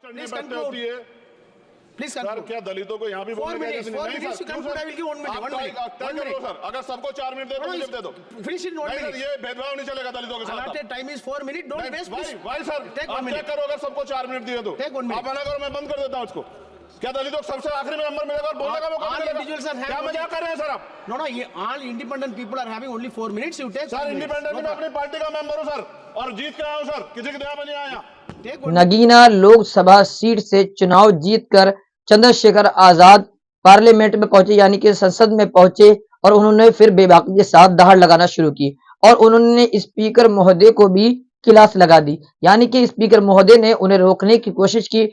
करनी पड़ती होती है। प्लीज सर क्या दलितों को यहाँ भी बोलने की इजाजत नहीं? नहीं सर, अगर सबको 4 मिनट दे दो मुझे दे दो। नहीं सर, ये भेदभाव नहीं चलेगा दलितों के साथ। Time is 4 minute, don't waste. भाई सर आप चेक करो, अगर सबको 4 मिनट दिए तो आप मना करो, मैं बंद कर देता हूँ उसको। क्या दलितों को सबसे आखिरी में नंबर मिलेगा और बोलने का मौका मिलेगा? क्या मजाक कर रहे हैं सर आप? नो, ये all independent people are having only 4 minutes. You take sir, independent में अपनी पार्टी का मेंबर हूँ सर, और जीत के आया हूँ सर, किसी के दया में नहीं आया। नगीना लोकसभा सीट से चुनाव जीतकर चंद्रशेखर आजाद पार्लियामेंट में पहुंचे, यानी कि संसद में पहुंचे, और उन्होंने फिर बेबाकी के साथ दहाड़ लगाना शुरू की और उन्होंने स्पीकर महोदय को भी क्लास लगा दी। यानी कि स्पीकर महोदय ने उन्हें रोकने की कोशिश की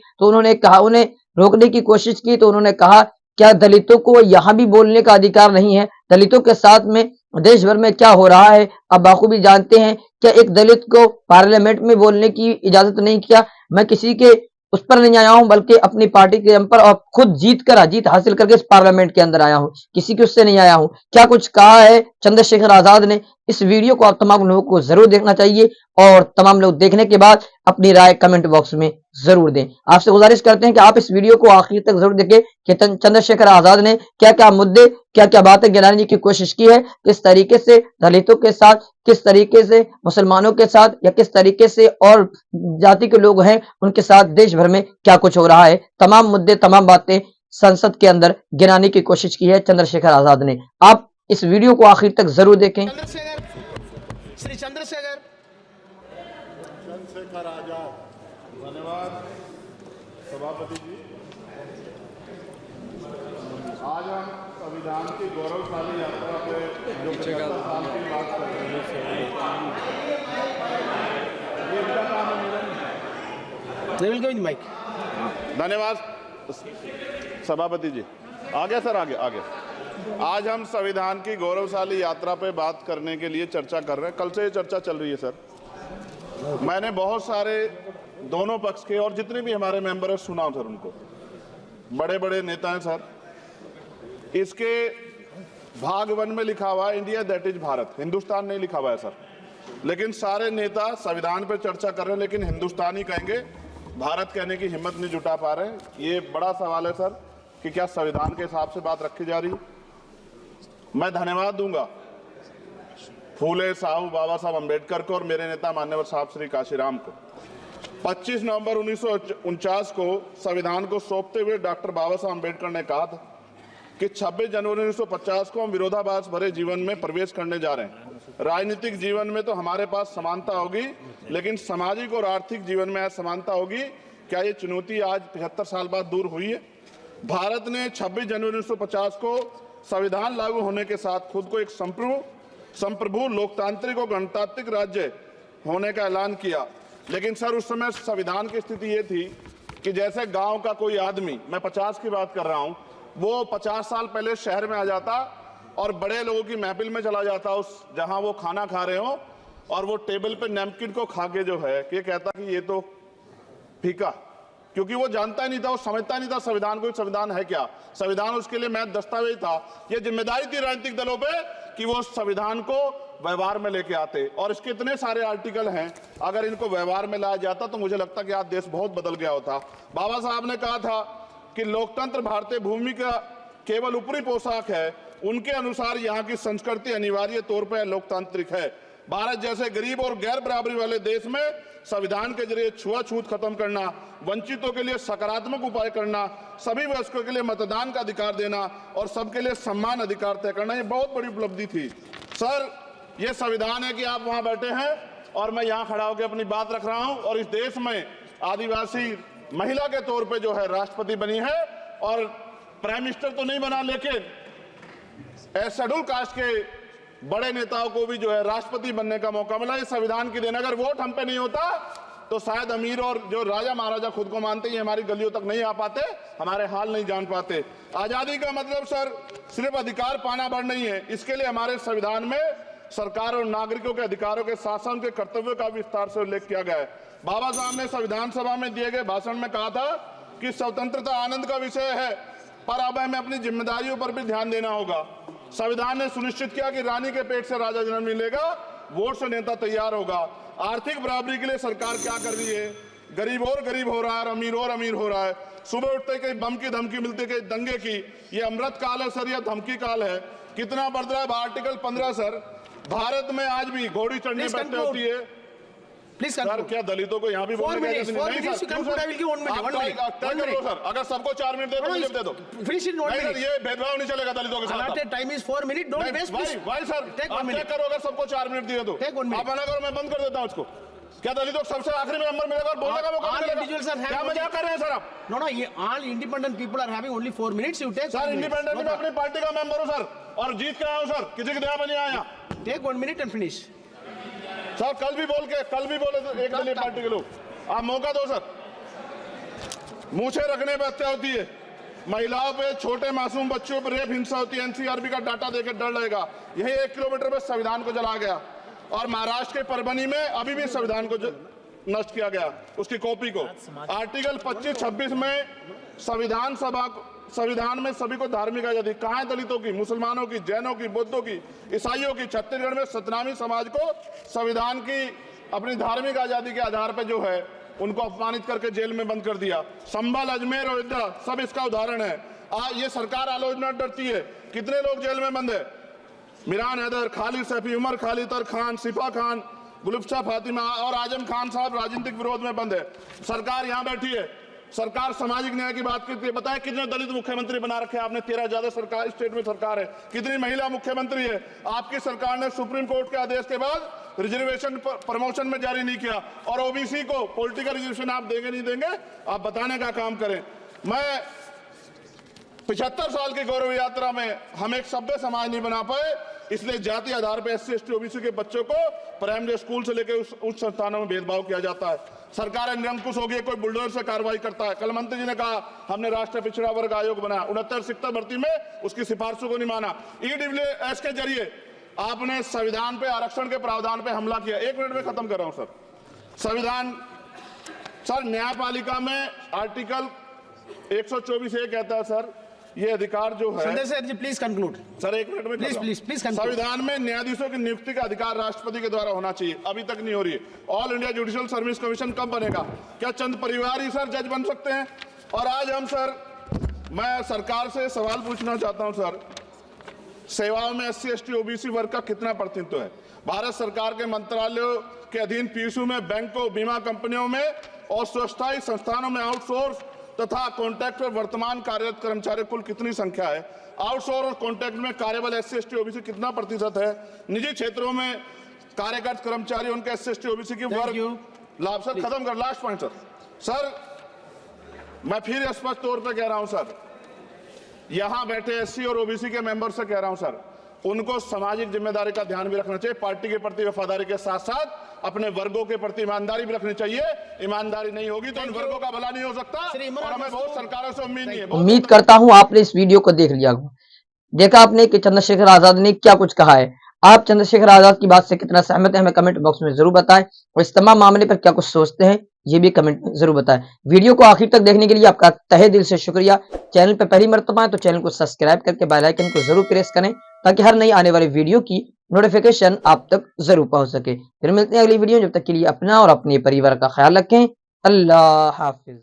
तो उन्होंने कहा क्या दलितों को यहाँ भी बोलने का अधिकार नहीं है? दलितों के साथ में देश भर में क्या हो रहा है आप बाखूबी जानते हैं। क्या एक दलित को पार्लियामेंट में बोलने की इजाजत नहीं? किया मैं किसी के उस पर नहीं आया हूं, बल्कि अपनी पार्टी के दम पर और खुद जीत हासिल करके इस पार्लियामेंट के अंदर आया हूं, किसी के उससे नहीं आया हूं। क्या कुछ कहा है चंद्रशेखर आजाद ने? इस वीडियो को आप तमाम लोगों को जरूर देखना चाहिए और तमाम लोग देखने के बाद अपनी राय कमेंट बॉक्स में जरूर दें। आपसे गुजारिश करते हैं कि आप इस वीडियो को आखिर तक जरूर देखें कि चंद्रशेखर आजाद ने क्या क्या मुद्दे, क्या क्या बातें गिनाने की कोशिश की है, किस तरीके से दलितों के साथ, किस तरीके से मुसलमानों के साथ, या किस तरीके से और जाति के लोग हैं उनके साथ देश भर में क्या कुछ हो रहा है। तमाम मुद्दे, तमाम बातें संसद के अंदर गिनाने की कोशिश की है चंद्रशेखर आजाद ने। आप इस वीडियो को आखिर तक जरूर देखें। श्री चंद्रशेखर आजाद, धन्यवाद सभापति जी। आज हम संविधान की गौरवशाली यात्रा पे जो 75 साल की बात कर रहे हैं, ये इनका काम है। धन्यवाद सभापति जी। आगे सर, आगे। आज हम संविधान की गौरवशाली यात्रा पे बात करने के लिए चर्चा कर रहे हैं। कल से ये चर्चा चल रही है सर। मैंने बहुत सारे दोनों पक्ष के और जितने भी हमारे मेंबर हैं सुना सर, उनको बड़े बड़े नेता हैं सर। इसके भाग 1 में लिखा हुआ है India that is Bharat, Hindustan नहीं लिखा हुआ है सर। लेकिन सारे नेता संविधान पर चर्चा कर रहे हैं, लेकिन हिंदुस्तान ही कहेंगे, भारत कहने की हिम्मत नहीं जुटा पा रहे हैं। ये बड़ा सवाल है सर कि क्या संविधान के हिसाब से बात रखी जा रही है। मैं धन्यवाद दूंगा फूले साहू बाबा साहब अम्बेडकर को और मेरे नेता मान्यवर साहब श्री काशीराम को। 25 नवंबर 1949 को संविधान को सौंपते हुए डॉक्टर बाबा साहब अम्बेडकर ने कहा था कि 26 जनवरी 1950 को हम विरोधाभास भरे जीवन में प्रवेश करने जा रहे हैं। राजनीतिक जीवन में तो हमारे पास समानता होगी, लेकिन सामाजिक और आर्थिक जीवन में असमानता होगी। क्या ये चुनौती आज 75 साल बाद दूर हुई है? भारत ने 26 जनवरी 1950 को संविधान लागू होने के साथ खुद को एक संप्रभु लोकतांत्रिक और गणतांत्रिक राज्य होने का ऐलान किया। लेकिन सर उस समय संविधान की स्थिति ये थी कि जैसे गांव का कोई आदमी, मैं 50 की बात कर रहा हूं, वो 50 साल पहले शहर में आ जाता और बड़े लोगों की महफिल में चला जाता, उस जहां वो खाना खा रहे हो, और वो टेबल पे नैपकिन को खा के जो है ये कहता कि ये तो फीका, क्योंकि वो जानता ही नहीं था, वो समझता नहीं था संविधान को, संविधान है क्या। संविधान उसके लिए महज दस्तावेज था। ये जिम्मेदारी थी राजनीतिक दलों पे कि वो संविधान को व्यवहार में लेके आते। और इसके इतने सारे आर्टिकल हैं, अगर इनको व्यवहार में लाया जाता तो मुझे लगता कि आज देश बहुत बदल गया होता। बाबा साहब ने कहा था कि लोकतंत्र भारतीय भूमि का केवल ऊपरी पोशाक है, उनके अनुसार यहाँ की संस्कृति अनिवार्य तौर पर लोकतांत्रिक है। भारत जैसे गरीब और गैर बराबरी वाले देश में संविधान के जरिए छुआछूत खत्म करना, वंचितों के लिए सकारात्मक उपाय करना, सभी वयस्कों के लिए मतदान का अधिकार देना और सबके लिए सम्मान अधिकार तय करना, ये बहुत बड़ी उपलब्धि थी सर। ये संविधान है कि आप वहां बैठे हैं और मैं यहाँ खड़ा होकर अपनी बात रख रहा हूं, और इस देश में आदिवासी महिला के तौर पे जो है राष्ट्रपति बनी है, और प्राइम मिनिस्टर तो नहीं बना, लेकिन शेड्यूल कास्ट के बड़े नेताओं को भी जो है राष्ट्रपति बनने का मौका मिला। इस संविधान की देन, अगर वोट हम पे नहीं होता तो शायद अमीर और जो राजा महाराजा खुद को मानते हैं हमारी गलियों तक नहीं आ पाते, हमारे हाल नहीं जान पाते। आजादी का मतलब सर सिर्फ अधिकार पाना भर नहीं है, इसके लिए हमारे संविधान में सरकार और नागरिकों के अधिकारों के साथ साथ उनके कर्तव्यों का विस्तार से उल्लेख किया गया है। बाबा साहब ने संविधान सभा में दिए गए भाषण में कहा था कि स्वतंत्रता आनंद का विषय है, पर अब हमें अपनी जिम्मेदारियों पर भी ध्यान देना होगा। संविधान ने सुनिश्चित किया कि रानी के पेट से राजा जन्म मिलेगा, वोट से नेता तैयार होगा। आर्थिक बराबरी के लिए सरकार क्या कर रही है, गरीब और गरीब हो रहा है और अमीर हो रहा है। सुबह उठते कहीं बम की धमकी मिलती, कहीं दंगे की। ये अमृत काल है सर, यह धमकी काल है। कितना बढ़ रहा है आर्टिकल 15 सर। भारत में आज भी घोड़ी चढ़ने बैठते होती है। प्लीज सर क्या दलितों को यहाँ भी बोलने का minutes, नहीं? 4 नहीं minutes, सर, you can क्यों put, I will give 1 minute, आप 1 minute, तय 1 कर लो minute. सर। अगर सबको 4 मिनट दे तो मुझे दे दो। Finish in 1 नहीं सर, minute. ये भेदभाव नहीं चलेगा दलितों के साथ। Allotted time is 4 minutes. Don't waste. Please. भाई सर, Take 1 आप minute. क्या करो अगर सबको 4 मिनट दिए तो? Take 1 minute. आप मना करो, मैं बंद कर देता हूँ उसको। क्या दलितों को सबसे आखिरी में नंबर मिलेगा और बोलने का मौका All मिलेगा? individuals are having क्या only- मजाक कर रहे हैं सर आप? No, ये all independent people are having only 4 minutes. You take. Sir 1 minute. Independent No में अपनी problem. पार्टी का मेंबर हूँ सर, और जीत के आया हूँ सर। किसी की दया बनी आया यहाँ। Take 1 minute and finish. Sir कल भी बोले तो एक दलीय पार्टी के लोग। आप मौका दो सर। मूछे रखने पर हत्या होती है, महिलाओं पे, छोटे मासूम बच्चों पर रेप हिंसा होती है। एनसीआरबी का डाटा देकर डर लगेगा। यही 1 किलोमीटर में संविधान को जला गया, और महाराष्ट्र के परभनी में अभी भी संविधान को नष्ट किया गया, उसकी कॉपी को। आर्टिकल 25-26 में संविधान में सभी को धार्मिक आजादी। कहाँ है दलितों की, मुसलमानों की, जैनों की, बौद्धों की, ईसाइयों की? छत्तीसगढ़ में सतनामी समाज को संविधान की अपनी धार्मिक आजादी के आधार पर जो है उनको अपमानित करके जेल में बंद कर दिया। संभल, अजमेर, अयोध्या सब इसका उदाहरण है। ये सरकार आलोचना डरती है। कितने लोग जेल में बंद है? मिरान हैदर, खालिद सैफी, उमर खालिद खान, सिफा खान, गुलफ्शा फातिमा और आजम खान साहब राजनीतिक विरोध में बंद है। सरकार यहाँ बैठी है, सरकार सामाजिक न्याय की बात करती है। बताए कितने दलित मुख्यमंत्री बना रखे हैं आपने? 13 ज्यादा सरकार स्टेट में सरकार है। कितनी महिला मुख्यमंत्री है? आपकी सरकार ने सुप्रीम कोर्ट के आदेश के बाद रिजर्वेशन प्रमोशन में जारी नहीं किया, और ओबीसी को पॉलिटिकल रिजर्वेशन आप देंगे नहीं देंगे, आप बताने का काम करें। मैं 75 साल की गौरव यात्रा में हम एक सभ्य समाज नहीं बना पाए, इसलिए जाति आधार पर SC ST OBC के बच्चों को प्राइमरी स्कूल से लेकर उच्च संस्थानों में भेदभाव किया जाता है। सरकार निरंकुश हो गई, कोई बुलडोजर से कार्रवाई करता है। कल मंत्री जी ने कहा हमने राष्ट्रीय पिछड़ा वर्ग आयोग बनाया, 69 शिक्षक भर्ती में उसकी सिफारिशों को नहीं माना। EWS के जरिए आपने संविधान पे, आरक्षण के प्रावधान पे हमला किया। 1 मिनट में खत्म कर रहा हूं सर। संविधान सर, न्यायपालिका में आर्टिकल 124 ये कहता है सर, ये अधिकार जो है। Sanjay sir ji please conclude sir 1 minute में प्लीज संविधान में न्यायाधीशों की नियुक्ति का अधिकार राष्ट्रपति के द्वारा होना चाहिए, अभी तक नहीं हो रही है। All India judicial service commission कब बनेगा? क्या चंद परिवार ही सर जज बन सकते हैं? और आज हम सर, मैं सरकार से सवाल पूछना चाहता हूं सर, सेवाओं में SC ST OBC वर्ग का कितना प्रतिनिधित्व है? भारत सरकार के मंत्रालयों के अधीन PSU में, बैंकों, बीमा कंपनियों में और स्वच्छता संस्थानों में आउटसोर्स तथा कॉन्ट्रैक्ट पर वर्तमान कार्यरत कर्मचारी कुल कितनी संख्या है? आउटसोर्स और कॉन्ट्रैक्ट में कार्यबल SC ST OBC कितना प्रतिशत है? निजी क्षेत्रों में कार्यरत कर्मचारी, उनके SC ST OBC की वर्ग लाभ। सर खत्म कर, लास्ट पॉइंट सर, मैं फिर स्पष्ट तौर पर कह रहा हूं सर, यहां बैठे SC और OBC के मेंबर से कह रहा हूं सर, उनको सामाजिक जिम्मेदारी का ध्यान भी रखना चाहिए। पार्टी के प्रति वफादारी के साथ साथ अपने वर्गों के प्रति ईमानदारी भी रखनी चाहिए। ईमानदारी नहीं होगी तो इन वर्गों का भला नहीं हो सकता, और हमें बहुत सरकारों से उम्मीद नहीं है। उम्मीद करता हूं आपने इस वीडियो को देख लिया होगा। देखा आपने कि चंद्रशेखर आजाद ने क्या कुछ कहा है। आप चंद्रशेखर आजाद की बात से कितना सहमत है हमें कमेंट बॉक्स में जरूर बताएं, और इस तमाम मामले पर क्या कुछ सोचते हैं ये भी कमेंट में जरूर बताएं। वीडियो को आखिर तक देखने के लिए आपका तहे दिल से शुक्रिया। चैनल पर पहली मर्तबा है तो चैनल को सब्सक्राइब करके बेल आइकन को जरूर प्रेस करें, ताकि हर नई आने वाली वीडियो की नोटिफिकेशन आप तक जरूर पहुंच सके। फिर मिलते हैं अगली वीडियो, जब तक के लिए अपना और अपने परिवार का ख्याल रखें। अल्लाह हाफिज।